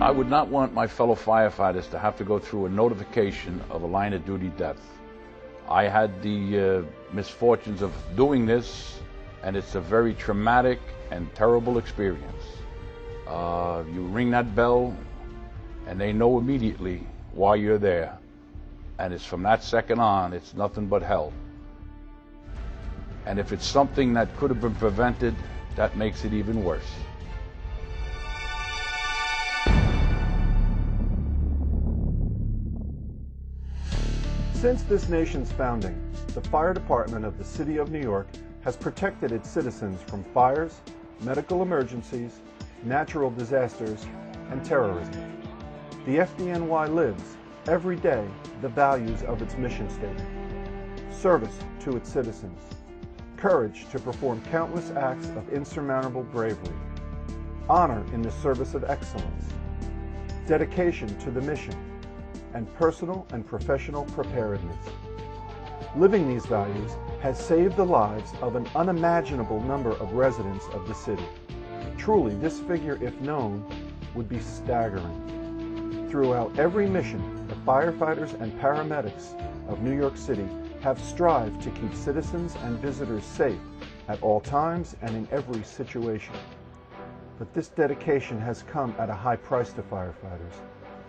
I would not want my fellow firefighters to have to go through a notification of a line of duty death. I had the misfortunes of doing this, and it's a very traumatic and terrible experience. You ring that bell, and they know immediately why you're there. And it's from that second on, it's nothing but hell. And if it's something that could have been prevented, that makes it even worse. Since this nation's founding, the fire department of the City of New York has protected its citizens from fires, medical emergencies, natural disasters, and terrorism. The FDNY lives, every day, the values of its mission statement: service to its citizens, courage to perform countless acts of insurmountable bravery, honor in the service of excellence, dedication to the mission, and personal and professional preparedness. Living these values has saved the lives of an unimaginable number of residents of the city. Truly, this figure, if known, would be staggering. Throughout every mission, the firefighters and paramedics of New York City have strived to keep citizens and visitors safe at all times and in every situation. But this dedication has come at a high price to firefighters,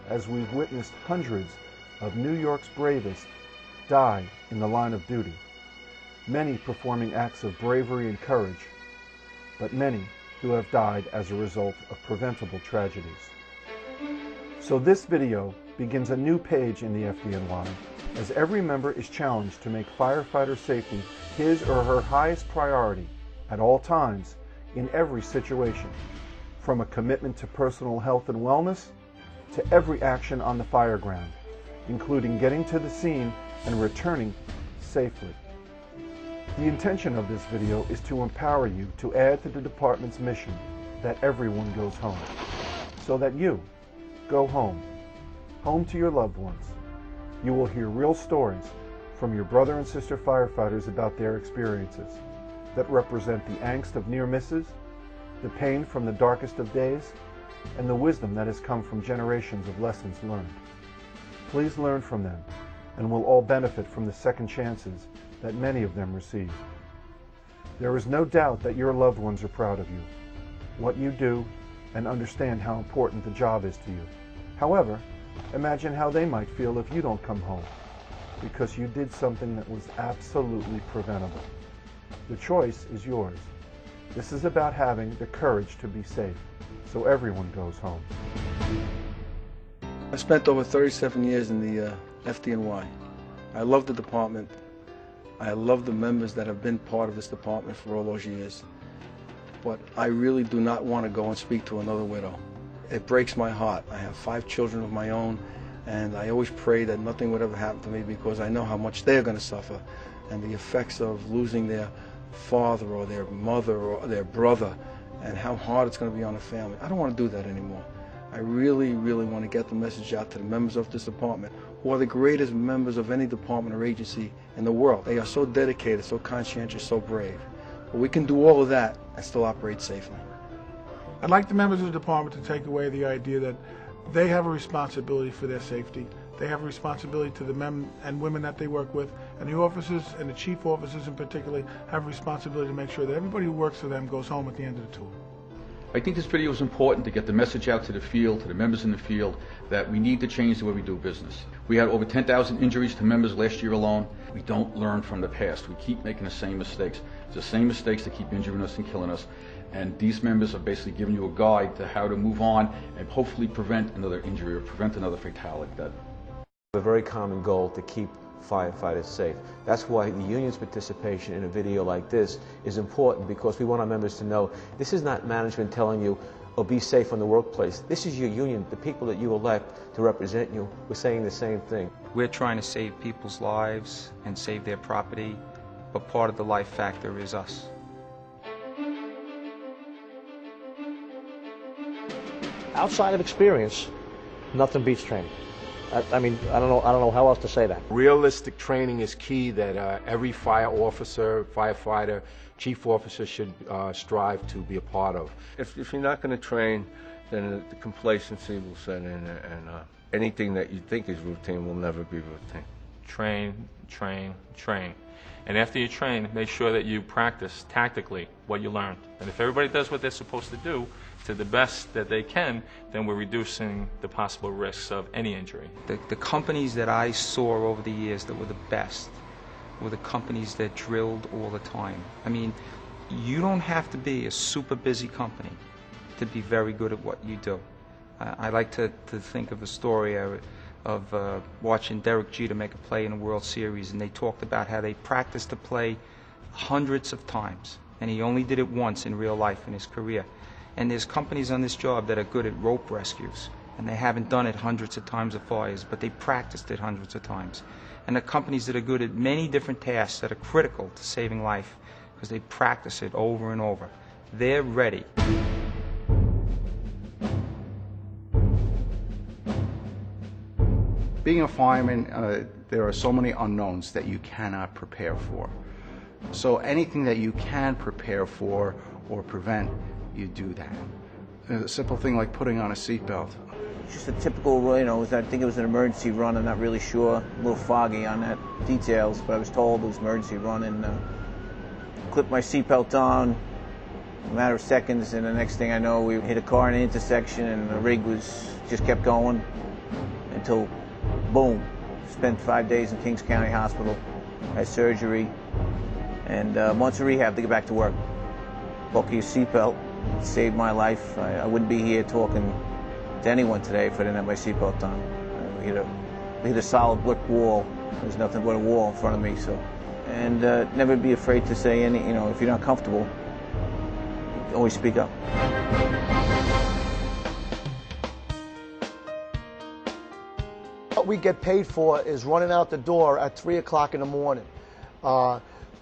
as we've witnessed hundreds of New York's bravest die in the line of duty, many performing acts of bravery and courage, but many who have died as a result of preventable tragedies. So this video begins a new page in the FDNY, as every member is challenged to make firefighter safety his or her highest priority at all times, in every situation, from a commitment to personal health and wellness to every action on the fire ground, including getting to the scene and returning safely. The intention of this video is to empower you to add to the department's mission that everyone goes home, so that you go home to your loved ones. You will hear real stories from your brother and sister firefighters about their experiences that represent the angst of near misses, the pain from the darkest of days, and the wisdom that has come from generations of lessons learned. Please learn from them, and we'll all benefit from the second chances that many of them receive. There is no doubt that your loved ones are proud of you, what you do, and understand how important the job is to you. However, imagine how they might feel if you don't come home, because you did something that was absolutely preventable. The choice is yours. This is about having the courage to be safe, so everyone goes home. I spent over 37 years in the FDNY. I love the department. I love the members that have been part of this department for all those years. But I really do not want to go and speak to another widow. It breaks my heart. I have 5 children of my own, and I always pray that nothing would ever happen to me, because I know how much they're going to suffer, and the effects of losing their father or their mother or their brother, and how hard it's going to be on the family. I don't want to do that anymore. I really, really want to get the message out to the members of this department, who are the greatest members of any department or agency in the world. They are so dedicated, so conscientious, so brave. But we can do all of that and still operate safely. I'd like the members of the department to take away the idea that they have a responsibility for their safety. They have a responsibility to the men and women that they work with, and the officers and the chief officers in particular have a responsibility to make sure that everybody who works for them goes home at the end of the tour. I think this video is important to get the message out to the field, to the members in the field, that we need to change the way we do business. We had over 10,000 injuries to members last year alone. We don't learn from the past. We keep making the same mistakes. It's the same mistakes that keep injuring us and killing us. And these members are basically giving you a guide to how to move on and hopefully prevent another injury or prevent another fatality. A very common goal to keep firefighters safe. That's why the union's participation in a video like this is important, because we want our members to know this is not management telling you, oh, be safe in the workplace. This is your union, the people that you elect to represent you. We're saying the same thing. We're trying to save people's lives and save their property, but part of the life factor is us. Outside of experience, nothing beats training. I mean, I don't know how else to say that. Realistic training is key that every fire officer, firefighter, chief officer should strive to be a part of. If you're not going to train, then the complacency will set in, and anything that you think is routine will never be routine. Train, train, train. And after you train, make sure that you practice tactically what you learned. And if everybody does what they're supposed to do to the best that they can, then we're reducing the possible risks of any injury. The companies that I saw over the years that were the best were the companies that drilled all the time. I mean, you don't have to be a super busy company to be very good at what you do. I like to think of a story of watching Derek Jeter make a play in a World Series, and they talked about how they practiced the play hundreds of times, and he only did it once in real life in his career. And there's companies on this job that are good at rope rescues, and they haven't done it hundreds of times at fires, but they practiced it hundreds of times. And the companies that are good at many different tasks that are critical to saving life because they practice it over and over. They're ready. Being a fireman, there are so many unknowns that you cannot prepare for. So anything that you can prepare for or prevent, you do that. A simple thing like putting on a seatbelt. Just a typical, I think it was an emergency run. I'm not really sure. A little foggy on that details, but I was told it was an emergency run, and clipped my seatbelt on. A matter of seconds, and the next thing I know, we hit a car in an intersection, and the rig just kept going until, boom. Spent 5 days in Kings County Hospital, had surgery, and months of rehab to get back to work. Buckle your seatbelt. It saved my life. I wouldn't be here talking to anyone today if I didn't have my seatbelt on. We hit a solid brick wall. There's nothing but a wall in front of me. So, and never be afraid to say any. If you're not comfortable, always speak up. What we get paid for is running out the door at 3 o'clock in the morning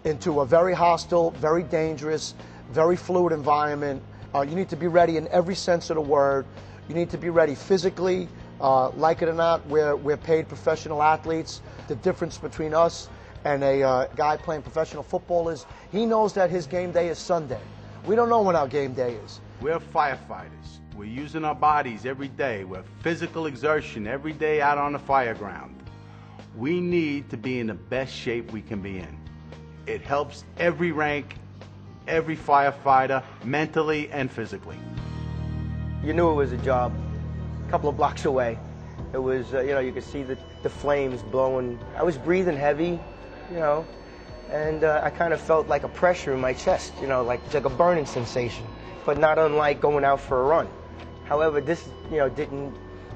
into a very hostile, very dangerous, very fluid environment. You need to be ready in every sense of the word. You need to be ready physically. Like it or not, we're paid professional athletes. The difference between us and a guy playing professional football is he knows that his game day is Sunday. We don't know when our game day is. We're firefighters. We're using our bodies every day. We're physical exertion every day out on the fire ground. We need to be in the best shape we can be in. It helps every rank, every firefighter, mentally and physically. You knew it was a job a couple of blocks away. It was, you could see the flames blowing. I was breathing heavy, and I kind of felt like a pressure in my chest, like a burning sensation, but not unlike going out for a run. However, this, didn't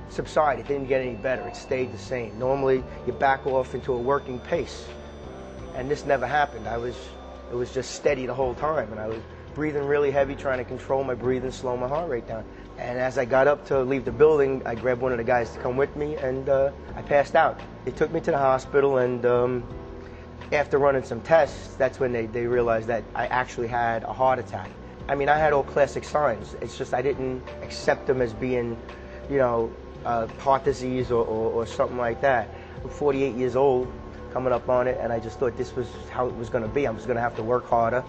subside. It didn't get any better. It stayed the same. Normally, you back off into a working pace, and this never happened. It was just steady the whole time, and I was breathing really heavy, trying to control my breathing, slow my heart rate down. And as I got up to leave the building, I grabbed one of the guys to come with me, and I passed out. They took me to the hospital, and after running some tests, that's when they realized that I actually had a heart attack. I mean, I had all classic signs. It's just I didn't accept them as being, heart disease or something like that. I'm 48 years old, coming up on it, and I just thought this was how it was going to be. I was going to have to work harder.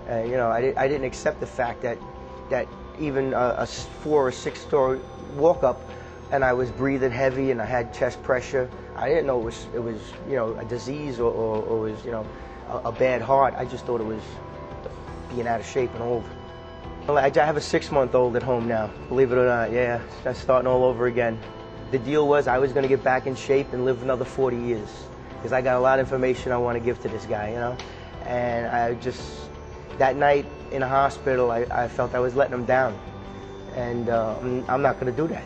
I didn't accept the fact that even a 4 or 6 story walk up, and I was breathing heavy and I had chest pressure. I didn't know it was a disease or was a bad heart. I just thought it was being out of shape and old. I have a 6-month-old at home now, believe it or not. Yeah, that's starting all over again. The deal was I was going to get back in shape and live another 40 years because I got a lot of information I want to give to this guy, And I just, that night in the hospital, I felt I was letting him down. And I'm not going to do that.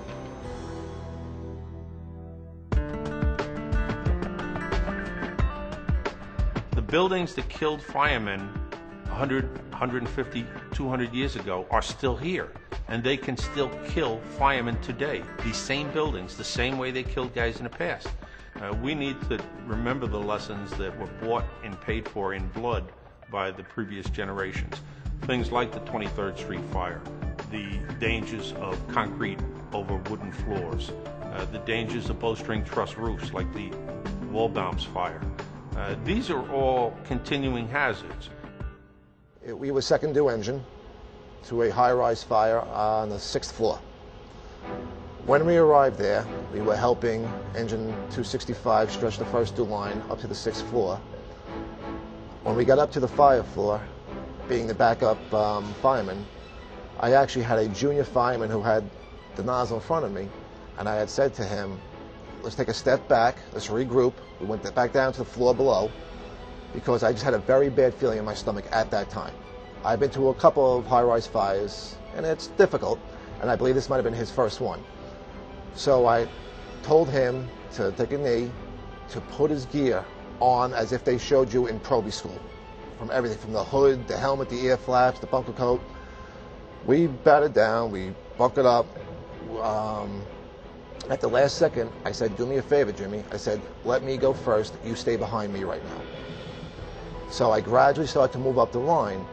The buildings that killed firemen 100, 150, 200 years ago are still here, and they can still kill firemen today. These same buildings, the same way they killed guys in the past. We need to remember the lessons that were bought and paid for in blood by the previous generations. Things like the 23rd Street fire, the dangers of concrete over wooden floors, the dangers of bowstring truss roofs like the Waldbaum's fire. These are all continuing hazards. We were second due engine to a high-rise fire on the 6th floor. When we arrived there, we were helping engine 265 stretch the first due line up to the 6th floor. When we got up to the fire floor, being the backup fireman, I actually had a junior fireman who had the nozzle in front of me, and I had said to him, let's take a step back, let's regroup. We went back down to the floor below because I just had a very bad feeling in my stomach at that time. I've been to a couple of high-rise fires, and it's difficult, and I believe this might have been his first one. So I told him to take a knee, to put his gear on as if they showed you in Proby school. From everything, from the hood, the helmet, the ear flaps, the bunker coat. We batted down, we bunkered up. At the last second, I said, do me a favor, Jimmy. I said, let me go first, you stay behind me right now. So I gradually started to move up the line,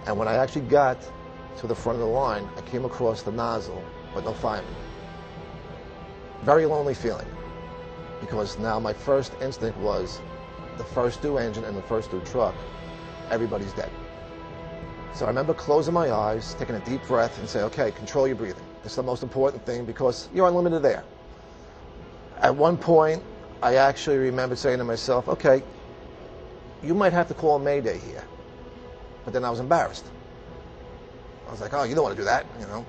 and when I actually got to the front of the line, I came across the nozzle, but no fireman. Very lonely feeling, because now my first instinct was the first due engine and the first due truck, everybody's dead. So I remember closing my eyes, taking a deep breath, and say, okay, control your breathing. This is the most important thing because you're unlimited air. At one point, I actually remember saying to myself, okay, you might have to call a Mayday here. But then I was embarrassed. I was like, oh, you don't want to do that, you know.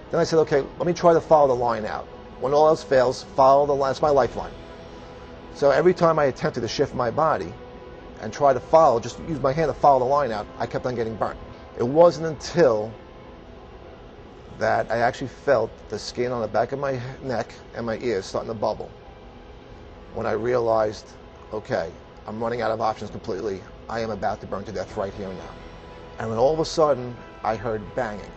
Then I said, okay, let me try to follow the line out. When all else fails, follow the line. It's my lifeline. So every time I attempted to shift my body and try to follow, just use my hand to follow the line out, I kept on getting burnt. It wasn't until that I actually felt the skin on the back of my neck and my ears starting to bubble when I realized, okay, I'm running out of options completely. I am about to burn to death right here and now. And then all of a sudden, I heard banging.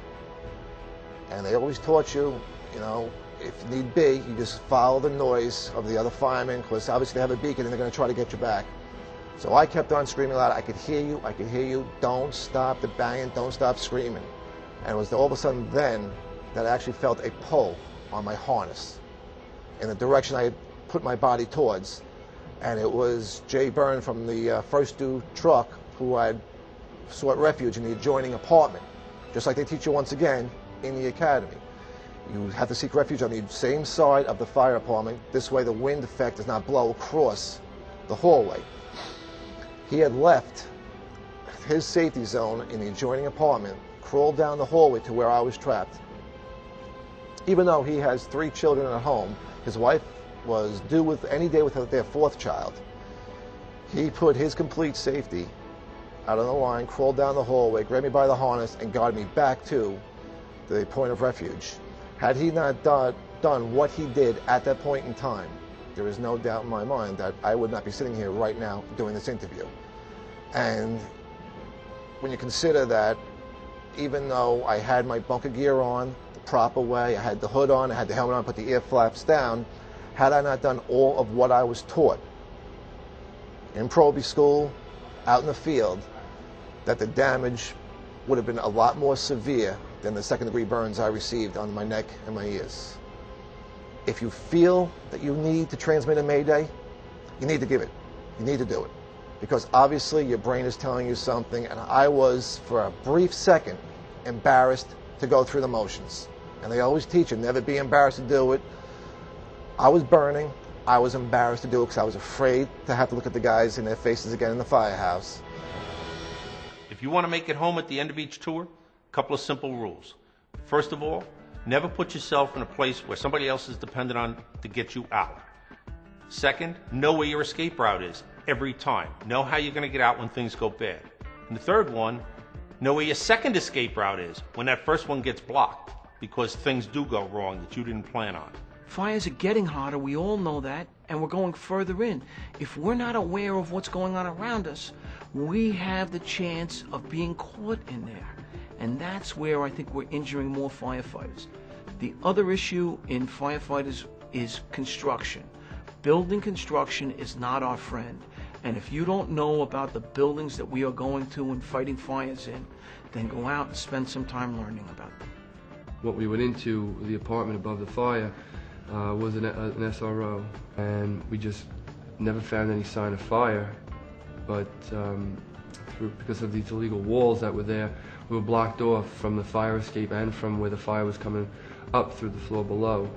And they always taught you, you know, if need be, you just follow the noise of the other firemen, because obviously they have a beacon and they're going to try to get you back. So I kept on screaming loud. I could hear you, don't stop the banging, don't stop screaming. And it was all of a sudden then that I actually felt a pull on my harness in the direction I had put my body towards. And it was Jay Byrne from the first due truck who had sought refuge in the adjoining apartment, just like they teach you once again in the academy. You have to seek refuge on the same side of the fire apartment. This way the wind effect does not blow across the hallway. He had left his safety zone in the adjoining apartment, crawled down the hallway to where I was trapped. Even though he has 3 children at home, his wife was due with any day with their 4th child. He put his complete safety out on the line, crawled down the hallway, grabbed me by the harness, and guided me back to the point of refuge. Had he not done what he did at that point in time, there is no doubt in my mind that I would not be sitting here right now doing this interview. And when you consider that, even though I had my bunker gear on the proper way, I had the hood on, I had the helmet on, put the ear flaps down, had I not done all of what I was taught in Proby school, out in the field, that the damage would have been a lot more severe than the 2nd-degree burns I received on my neck and my ears. If you feel that you need to transmit a Mayday, you need to give it. You need to do it. Because obviously your brain is telling you something, and I was, for a brief second, embarrassed to go through the motions. And they always teach you, never be embarrassed to do it. I was burning. I was embarrassed to do it because I was afraid to have to look at the guys in their faces again in the firehouse. If you want to make it home at the end of each tour, a couple of simple rules. First of all, never put yourself in a place where somebody else is dependent on to get you out. Second, know where your escape route is every time. Know how you're going to get out when things go bad. And the third one, know where your second escape route is when that first one gets blocked, because things do go wrong that you didn't plan on. Fires are getting hotter, we all know that, and we're going further in. If we're not aware of what's going on around us, we have the chance of being caught in there. And that's where I think we're injuring more firefighters. The other issue in firefighters is construction. Building construction is not our friend. And if you don't know about the buildings that we are going to and fighting fires in, then go out and spend some time learning about them. What we went into, the apartment above the fire, was an SRO, and we just never found any sign of fire, but because of these illegal walls that were there, we were blocked off from the fire escape and from where the fire was coming up through the floor below.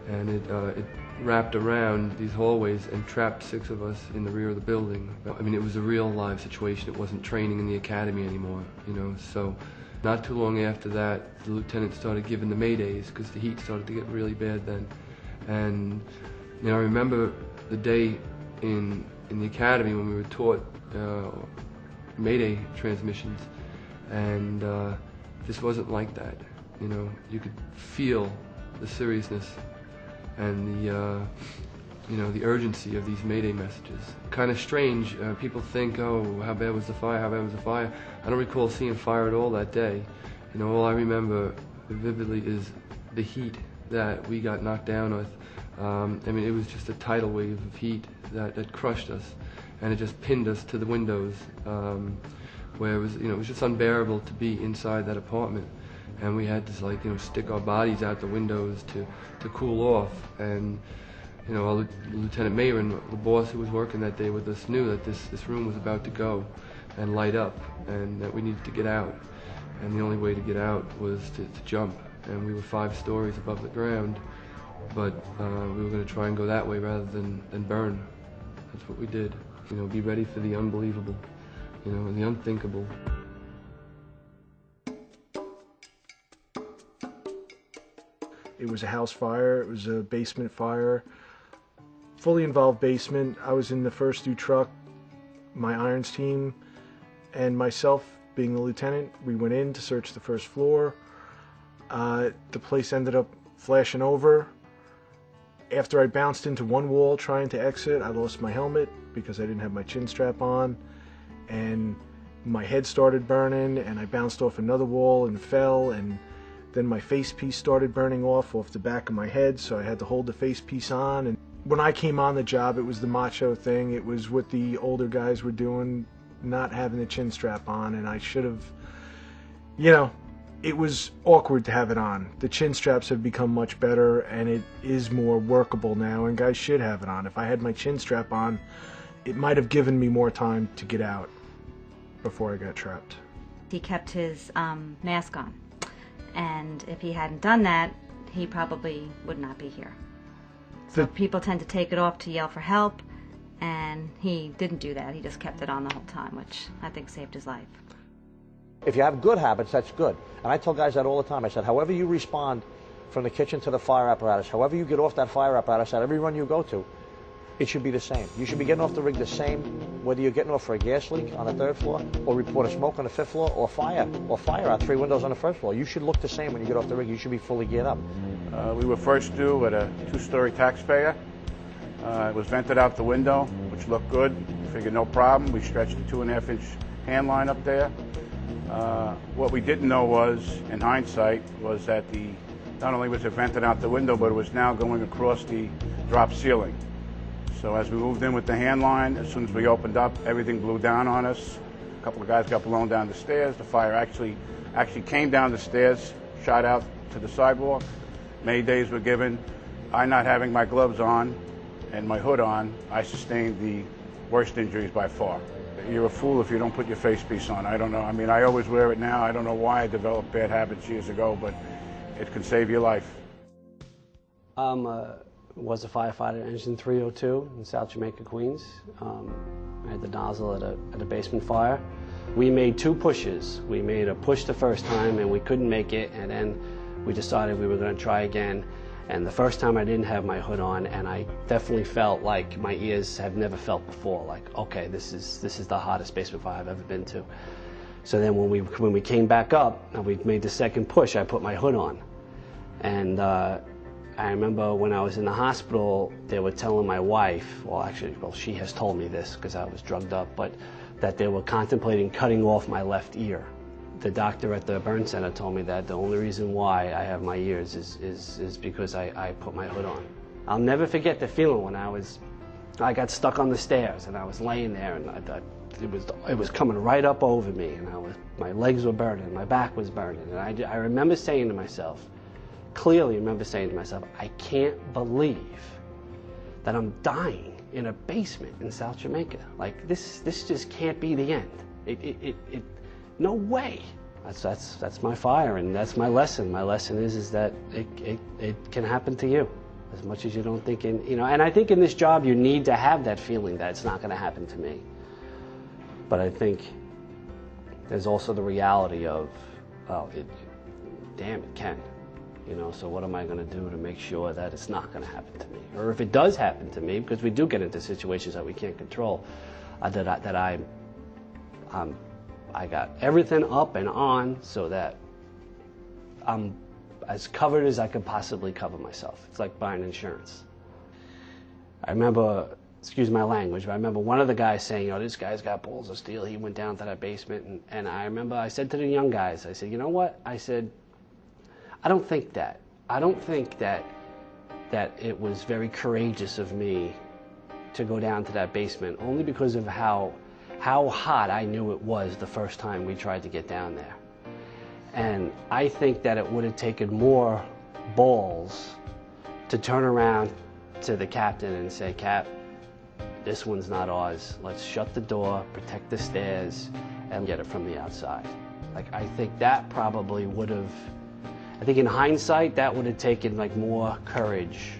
And it wrapped around these hallways and trapped 6 of us in the rear of the building. I mean, it was a real live situation. It wasn't training in the academy anymore, you know. So not too long after that, the lieutenant started giving the maydays because the heat started to get really bad then. And you know, I remember the day in the academy when we were taught mayday transmissions, and this wasn't like that. You know, you could feel the seriousness and the you know, the urgency of these mayday messages. Kind of strange. People think, oh, how bad was the fire? How bad was the fire? I don't recall seeing fire at all that day. You know, all I remember vividly is the heat that we got knocked down with. I mean, it was just a tidal wave of heat that crushed us, and it just pinned us to the windows, where it was, you know, it was just unbearable to be inside that apartment, and we had to, like, you know, stick our bodies out the windows to cool off. And you know, our Lieutenant Mayron, the boss who was working that day with us, knew that this room was about to go and light up, and that we needed to get out. And the only way to get out was to jump. And we were 5 stories above the ground, but we were going to try and go that way rather than burn. That's what we did. You know, be ready for the unbelievable, you know, and the unthinkable. It was a house fire. It was a basement fire. Fully involved basement. I was in the first due truck. My irons team and myself, being the lieutenant, we went in to search the first floor. The place ended up flashing over. After I bounced into one wall trying to exit, I lost my helmet because I didn't have my chin strap on, and my head started burning, and I bounced off another wall and fell, and then my face piece started burning off the back of my head, so I had to hold the face piece on. And when I came on the job, it was the macho thing. It was what the older guys were doing, not having the chin strap on, and I should have, you know, it was awkward to have it on. The chin straps have become much better, and it is more workable now, and guys should have it on. If I had my chin strap on, it might have given me more time to get out before I got trapped. He kept his mask on, and if he hadn't done that, he probably would not be here. So people tend to take it off to yell for help, and he didn't do that. He just kept it on the whole time, which I think saved his life. If you have good habits, that's good. And I tell guys that all the time. I said, however you respond from the kitchen to the fire apparatus, however you get off that fire apparatus at every run you go to, it should be the same. You should be getting off the rig the same, whether you're getting off for a gas leak on the 3rd floor, or report a smoke on the 5th floor, or fire out 3 windows on the 1st floor. You should look the same when you get off the rig. You should be fully geared up. We were first due at a 2-story taxpayer. It was vented out the window, which looked good. Figured no problem. We stretched a 2.5-inch hand line up there. What we didn't know was, in hindsight, was that not only was it vented out the window, but it was now going across the drop ceiling. So as we moved in with the hand line, as soon as we opened up, everything blew down on us. A couple of guys got blown down the stairs. The fire actually came down the stairs, shot out to the sidewalk. Maydays were given. I, not having my gloves on and my hood on, I sustained the worst injuries by far. You're a fool if you don't put your face piece on. I don't know. I mean, I always wear it now. I don't know why I developed bad habits years ago, but it can save your life. Was a firefighter, Engine 302 in South Jamaica, Queens. I had the nozzle at a basement fire. We made 2 pushes. We made a push the first time and we couldn't make it, and then we decided we were going to try again. And the first time I didn't have my hood on, and I definitely felt like my ears have never felt before. Like, okay, this is the hottest basement fire I've ever been to. So then when we came back up and we made the second push, I put my hood on. And I remember when I was in the hospital, they were telling my wife, well, she has told me this because I was drugged up, but that they were contemplating cutting off my left ear. The doctor at the burn center told me that the only reason why I have my ears is because I put my hood on. I'll never forget the feeling when I got stuck on the stairs and I was laying there, and it was coming right up over me, and my legs were burning, my back was burning, and I remember saying to myself, clearly remember saying to myself, I can't believe that I'm dying in a basement in South Jamaica. Like, this just can't be the end. No way. That's my fire, and that's my lesson. My lesson is that it can happen to you as much as you don't think and I think in this job you need to have that feeling that it's not going to happen to me. But I think there's also the reality of, damn, it can. So what am I going to do to make sure that it's not going to happen to me? Or if it does happen to me, because we do get into situations that we can't control, I got everything up and on so that I'm as covered as I could possibly cover myself. It's like buying insurance. I remember, excuse my language, but I remember one of the guys saying, this guy's got balls of steel. He went down to that basement, and I remember I said to the young guys, I said, you know what? I said, I don't think that. I don't think that it was very courageous of me to go down to that basement, only because of how hot I knew it was the first time we tried to get down there. And I think that it would have taken more balls to turn around to the captain and say, Cap, this one's not ours. Let's shut the door, protect the stairs, and get it from the outside. Like, I think that probably would have, I think in hindsight, that would have taken like more courage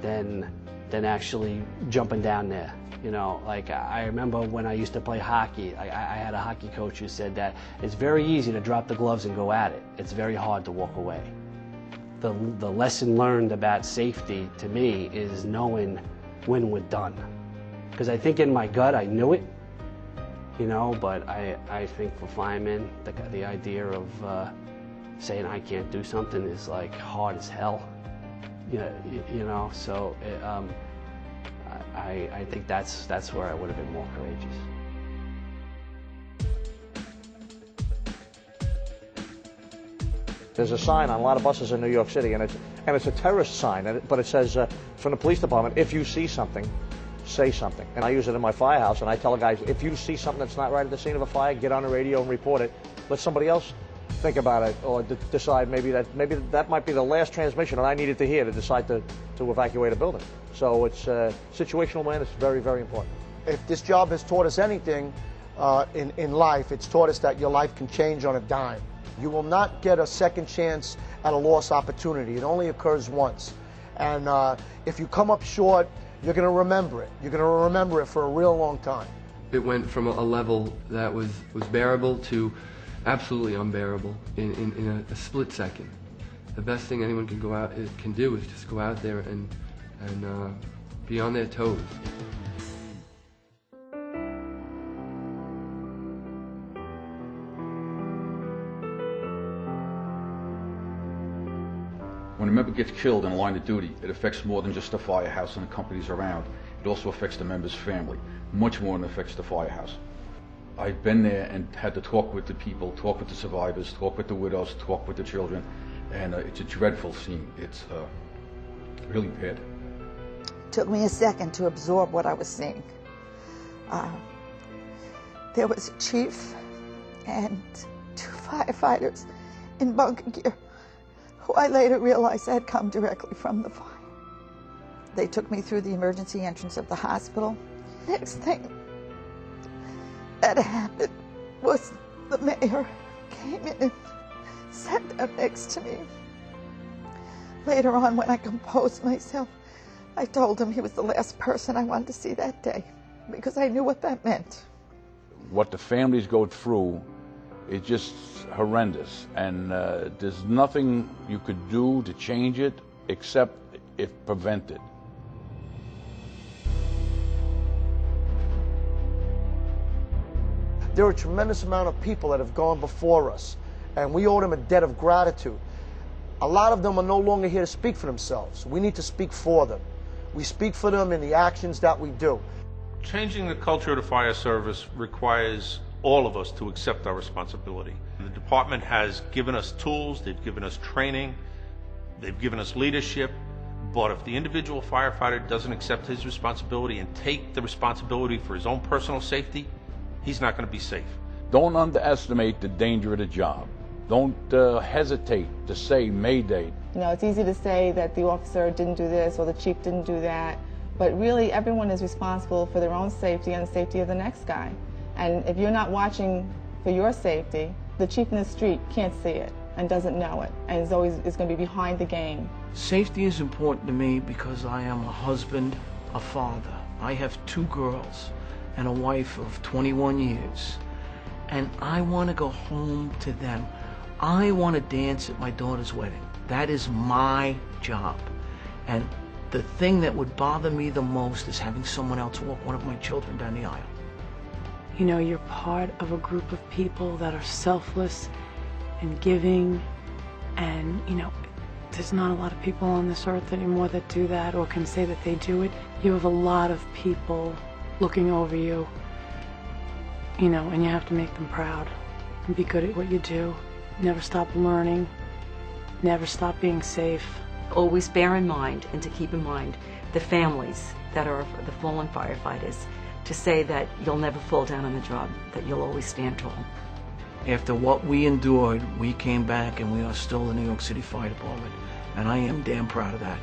than actually jumping down there. Like I remember when I used to play hockey, I had a hockey coach who said that it's very easy to drop the gloves and go at it. It's very hard to walk away. The lesson learned about safety to me is knowing when we're done. Because I think in my gut I knew it, but I think for firemen, the idea of saying I can't do something is like hard as hell. So I think that's where I would have been more courageous. There's a sign on a lot of buses in New York City, and it's a terrorist sign, but it says from the police department, if you see something, say something. And I use it in my firehouse, and I tell the guys, if you see something that's not right at the scene of a fire, get on the radio and report it. Let somebody else think about it, or decide maybe that might be the last transmission that I needed to hear to decide to evacuate a building. So it's situational awareness is very, very important. If this job has taught us anything in life, it's taught us that your life can change on a dime. You will not get a second chance at a lost opportunity. It only occurs once. And if you come up short, you're going to remember it. You're going to remember it for a real long time. It went from a level that was bearable to absolutely unbearable in a split second. The best thing anyone can do is just go out there and be on their toes. When a member gets killed in a line of duty, it affects more than just the firehouse and the companies around. It also affects the member's family, much more than it affects the firehouse. I've been there and had to talk with the people, talk with the survivors, talk with the widows, talk with the children, and it's a dreadful scene. It's really bad. It took me a second to absorb what I was seeing. There was a chief and 2 firefighters in bunker gear, who I later realized had come directly from the fire. They took me through the emergency entrance of the hospital. Next thing that happened was the mayor came in and sat down next to me. Later on, when I composed myself, I told him he was the last person I wanted to see that day, because I knew what that meant. What the families go through is just horrendous, and there's nothing you could do to change it except if prevented. There are a tremendous amount of people that have gone before us, and we owe them a debt of gratitude. A lot of them are no longer here to speak for themselves. We need to speak for them. We speak for them in the actions that we do. Changing the culture of the fire service requires all of us to accept our responsibility. The department has given us tools, they've given us training, they've given us leadership, but if the individual firefighter doesn't accept his responsibility and take the responsibility for his own personal safety, he's not going to be safe. Don't underestimate the danger of the job. Don't hesitate to say Mayday. You know, it's easy to say that the officer didn't do this or the chief didn't do that, but really everyone is responsible for their own safety and the safety of the next guy. And if you're not watching for your safety, the chief in the street can't see it and doesn't know it, and is going to be behind the game. Safety is important to me because I am a husband, a father. I have 2 girls and a wife of 21 years, and I want to go home to them. I want to dance at my daughter's wedding. That is my job. And the thing that would bother me the most is having someone else walk one of my children down the aisle. You know, you're part of a group of people that are selfless and giving, and, you know, there's not a lot of people on this earth anymore that do that or can say that they do it. You have a lot of people looking over you, you know, and you have to make them proud and be good at what you do. Never stop learning, never stop being safe. Always bear in mind and to keep in mind the families that are the fallen firefighters, to say that you'll never fall down on the job, that you'll always stand tall. After what we endured, we came back and we are still the New York City Fire Department, and I am damn proud of that.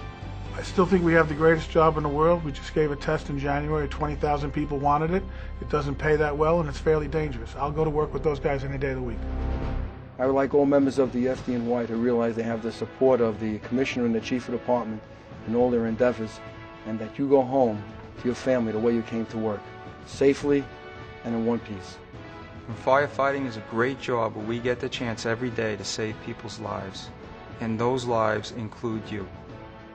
I still think we have the greatest job in the world. We just gave a test in January. 20,000 people wanted it. It doesn't pay that well, and it's fairly dangerous. I'll go to work with those guys any day of the week. I would like all members of the FD&Y to realize they have the support of the Commissioner and the Chief of Department in all their endeavors, and that you go home to your family the way you came to work, safely and in one piece. Firefighting is a great job where we get the chance every day to save people's lives, and those lives include you.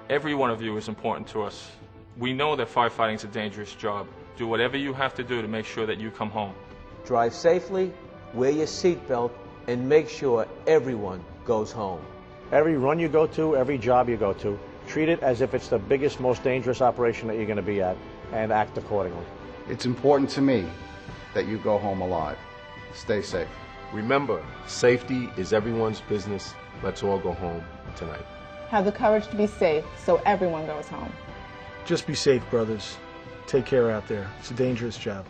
Every one of you is important to us. We know that firefighting is a dangerous job. Do whatever you have to do to make sure that you come home. Drive safely, wear your seatbelt, and make sure everyone goes home. Every run you go to, every job you go to, treat it as if it's the biggest, most dangerous operation that you're going to be at, and act accordingly. It's important to me that you go home alive. Stay safe. Remember, safety is everyone's business. Let's all go home tonight. Have the courage to be safe so everyone goes home. Just be safe, brothers. Take care out there. It's a dangerous job.